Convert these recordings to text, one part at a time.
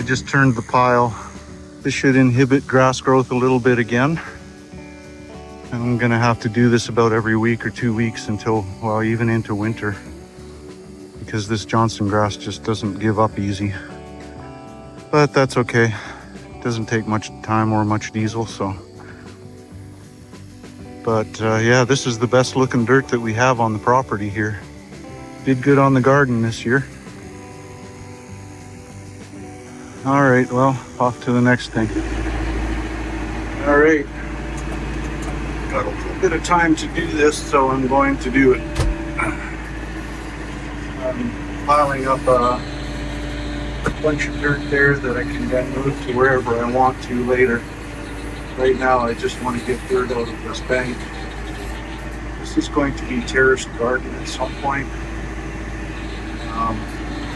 just turned the pile. This should inhibit grass growth a little bit again. I'm gonna have to do this about every week or 2 weeks until, well, even into winter, because this Johnson grass just doesn't give up easy. But that's okay. It doesn't take much time or much diesel, so. But yeah, this is the best looking dirt that we have on the property here. Did good on the garden this year. All right, well, off to the next thing. All right. Got a little bit of time to do this, so I'm going to do it. I'm piling up a bunch of dirt there that I can then move to wherever I want to later. Right now, I just want to get dirt out of this bank. This is going to be terraced garden at some point.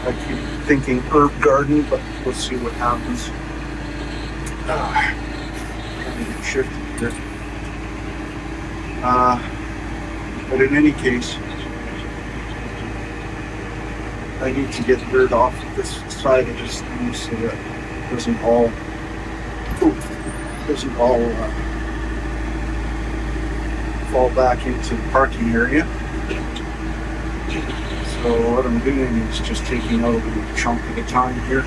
I keep thinking herb garden, but we'll see what happens. Trying to get shifted here. But in any case, I need to get dirt off this side of this thing so that it doesn't all fall back into the parking area. So what I'm doing is just taking out a little chunk at a time here.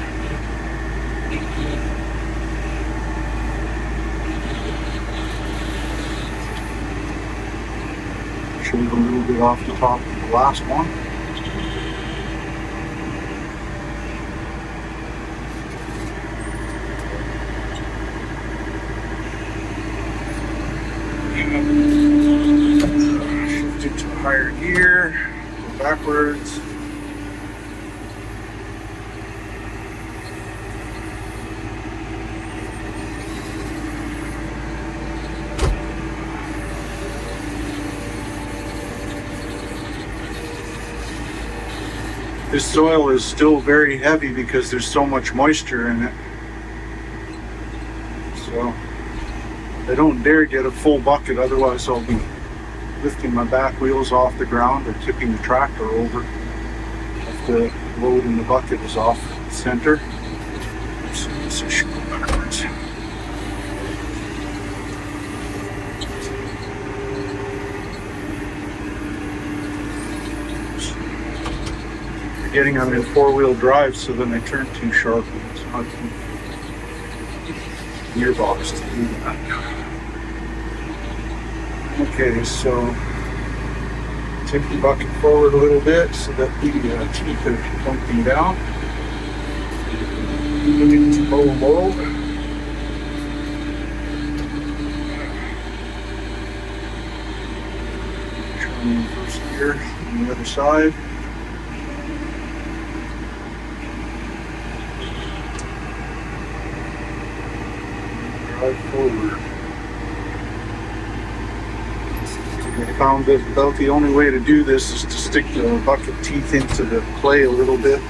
Shave a little bit off the top of the last one. Shift it to a higher gear, go backwards. This soil is still very heavy because there's so much moisture in it. So I don't dare get a full bucket, otherwise I'll be lifting my back wheels off the ground or tipping the tractor over if the load in the bucket is off center. So this should go backwards. Forgetting I'm in 4-wheel drive, so then I turn too sharp. It's not the gearbox to do that. Okay, so take the bucket forward a little bit so that the teeth are pointing down. It's low. Turn first gear on the other side. Drive forward. I found that about the only way to do this is to stick the bucket teeth into the clay a little bit,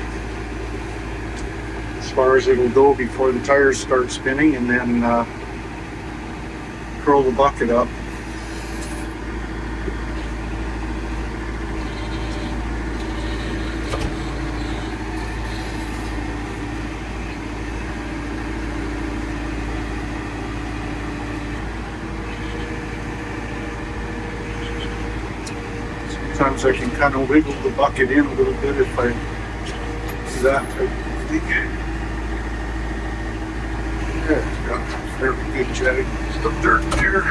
as far as it'll go before the tires start spinning, and then curl the bucket up. Sometimes I can kind of wiggle the bucket in a little bit if I do that type of thing. Yeah, it's got very good jetting of dirt there.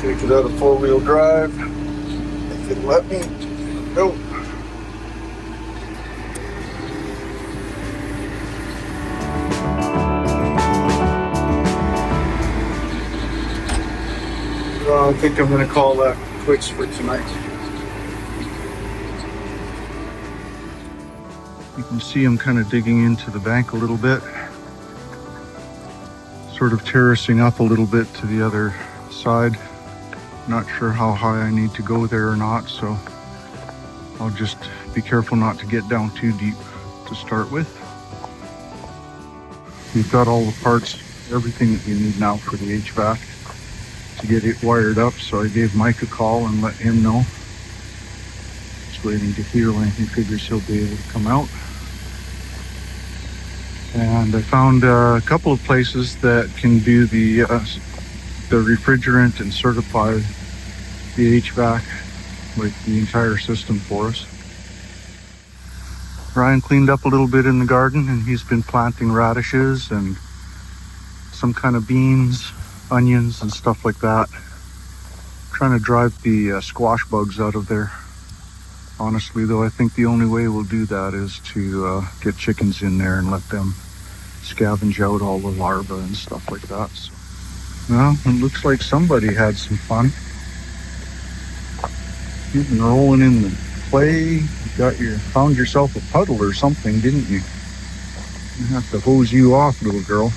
Take it out of 4-wheel drive. If it'll let me. Go. I think I'm going to call that quits for tonight. You can see I'm kind of digging into the bank a little bit, sort of terracing up a little bit to the other side. Not sure how high I need to go there or not, so I'll just be careful not to get down too deep to start with. We've got all the parts, everything that we need now for the HVAC to get it wired up, so I gave Mike a call and let him know. just waiting to hear when he figures he'll be able to come out. And I found a couple of places that can do the refrigerant and certify the HVAC, like the entire system for us. Ryan cleaned up a little bit in the garden, and he's been planting radishes and some kind of beans, onions, and stuff like that. Trying to drive the squash bugs out of there. Honestly, though, I think the only way we'll do that is to get chickens in there and let them scavenge out all the larvae and stuff like that. So, well, it looks like somebody had some fun. You've been rolling in the clay. Found yourself a puddle or something, didn't you? I have to hose you off, little girl.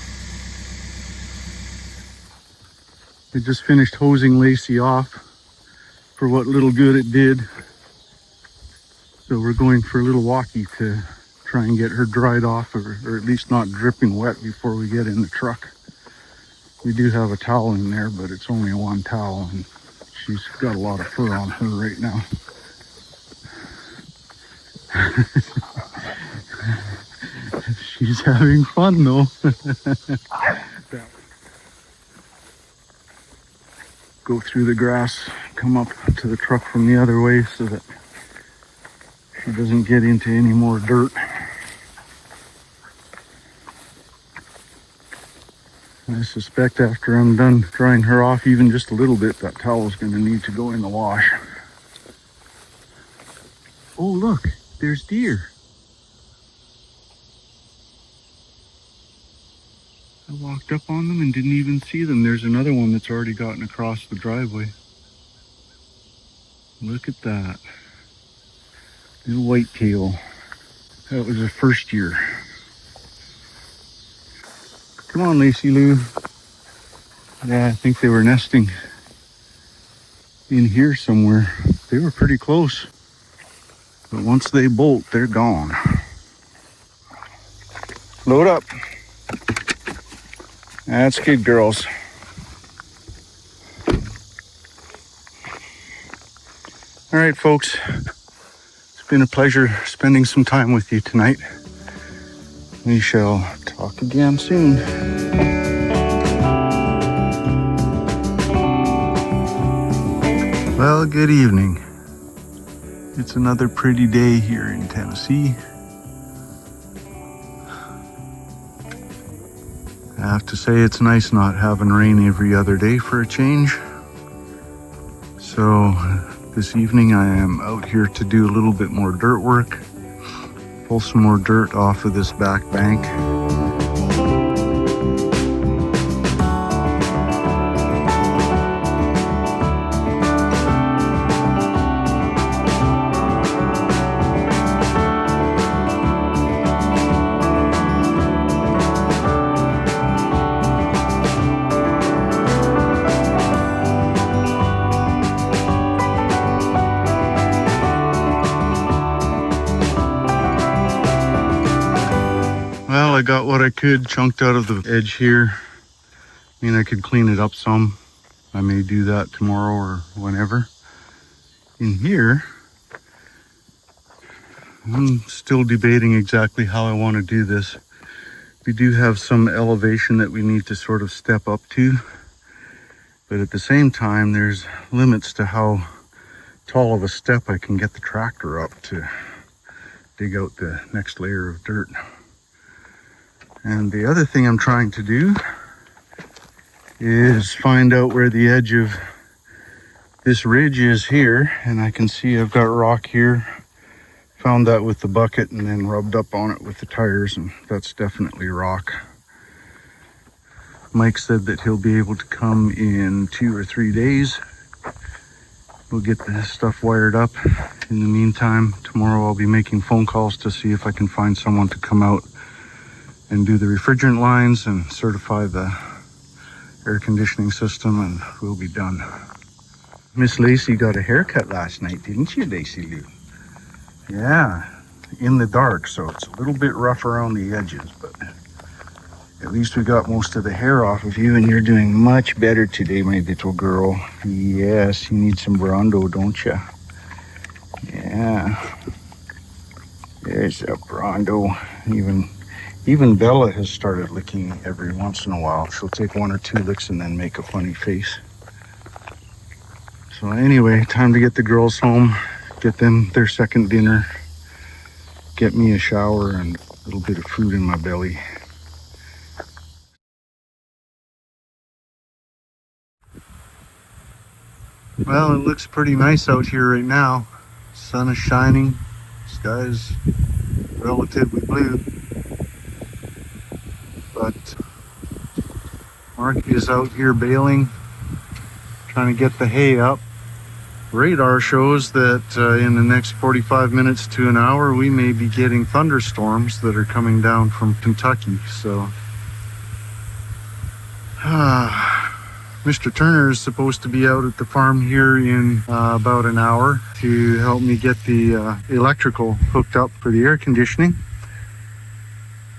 I just finished hosing Lacey off for what little good it did. So we're going for a little walkie to try and get her dried off, or at least not dripping wet before we get in the truck. We do have a towel in there, but it's only one towel, and she's got a lot of fur on her right now. She's having fun though. Go through the grass, come up to the truck from the other way so that she doesn't get into any more dirt. I suspect after I'm done drying her off even just a little bit, that towel is going to need to go in the wash. Oh look, there's deer. I walked up on them and didn't even see them. There's another one that's already gotten across the driveway. Look at that. Little whitetail. That was her first year. Come on, Lacey Lou. Yeah, I think they were nesting in here somewhere. They were pretty close. But once they bolt, they're gone. Load up. That's good, girls. All right, folks. It's been a pleasure spending some time with you tonight. We shall talk again soon. Well, good evening. It's another pretty day here in Tennessee. I have to say it's nice not having rain every other day for a change. So this evening I am out here to do a little bit more dirt work. Pull some more dirt off of this back bank. Well, I got what I could chunked out of the edge here. I mean, I could clean it up some. I may do that tomorrow or whenever. In here, I'm still debating exactly how I want to do this. We do have some elevation that we need to sort of step up to. But at the same time, there's limits to how tall of a step I can get the tractor up to dig out the next layer of dirt. And the other thing I'm trying to do is find out where the edge of this ridge is here. And I can see I've got rock here. Found that with the bucket and then rubbed up on it with the tires, and that's definitely rock. Mike said that he'll be able to come in 2 or 3 days. We'll get the stuff wired up. In the meantime, tomorrow I'll be making phone calls to see if I can find someone to come out and do the refrigerant lines and certify the air conditioning system, and we'll be done. Miss Lacey got a haircut last night, didn't you, Lacey Lou? Yeah, in the dark, so it's a little bit rough around the edges, but at least we got most of the hair off of you, and you're doing much better today, my little girl. Yes, you need some Brondo, don't you? Yeah, there's a Brondo. Even Bella has started licking every once in a while. She'll take 1 or 2 licks and then make a funny face. So anyway, time to get the girls home, get them their second dinner, get me a shower and a little bit of food in my belly. Well, it looks pretty nice out here right now. Sun is shining, sky is relatively blue, but Mark is out here baling, trying to get the hay up. Radar shows that in the next 45 minutes to an hour, we may be getting thunderstorms that are coming down from Kentucky. So, Mr. Turner is supposed to be out at the farm here in about an hour to help me get the electrical hooked up for the air conditioning.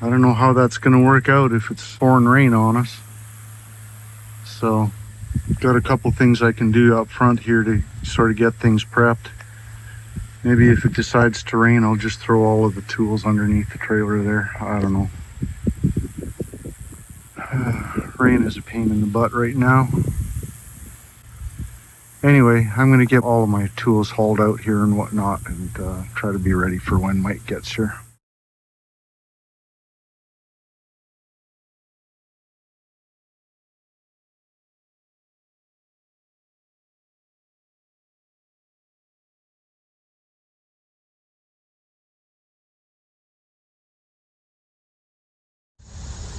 I don't know how that's going to work out if it's pouring rain on us. So, got a couple things I can do up front here to sort of get things prepped. Maybe if it decides to rain, I'll just throw all of the tools underneath the trailer there. I don't know. Rain is a pain in the butt right now. Anyway, I'm going to get all of my tools hauled out here and whatnot and try to be ready for when Mike gets here.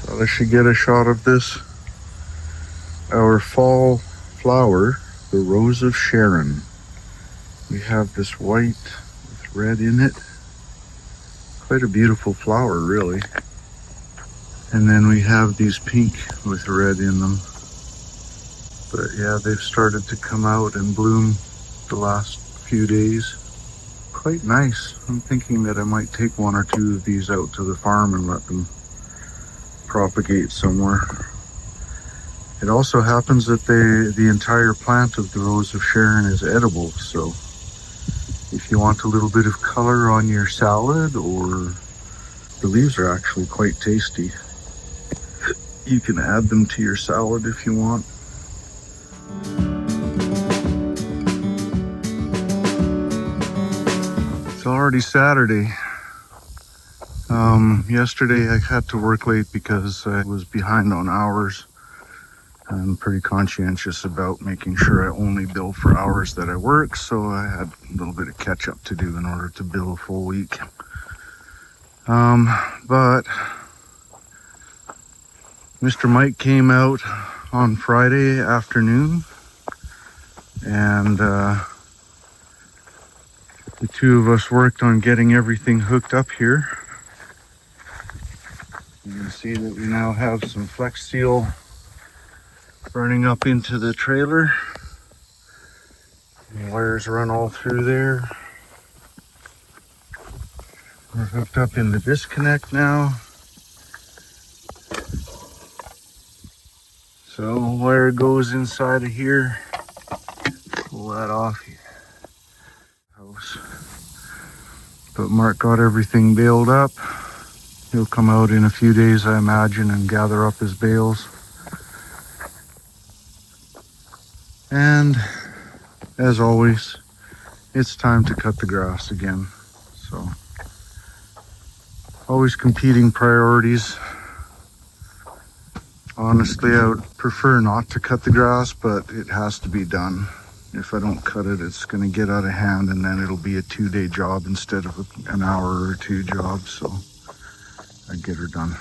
Thought I should get a shot of this. Our fall flower, the Rose of Sharon. We have this white with red in it. Quite a beautiful flower, really. And then we have these pink with red in them. But yeah, they've started to come out and bloom the last few days. Quite nice. I'm thinking that I might take 1 or 2 of these out to the farm and let them propagate somewhere. It also happens that the entire plant of the Rose of Sharon is edible, so if you want a little bit of color on your salad, or the leaves are actually quite tasty, you can add them to your salad if you want. It's already Saturday. Yesterday I had to work late because I was behind on hours. I'm pretty conscientious about making sure I only bill for hours that I work, so I had a little bit of catch up to do in order to bill a full week. But Mr. Mike came out on Friday afternoon, and the 2 of us worked on getting everything hooked up here. You can see that we now have some Flex Seal burning up into the trailer. The wires run all through there. We're hooked up in the disconnect now. So wire goes inside of here. Pull that off here. House. But Mark got everything baled up. He'll come out in a few days, I imagine, and gather up his bales. And as always, it's time to cut the grass again. So, always competing priorities. Honestly, I would prefer not to cut the grass, but it has to be done. If I don't cut it, it's going to get out of hand, and then it'll be a 2-day job instead of an hour or 2 job. So, I'd get her done.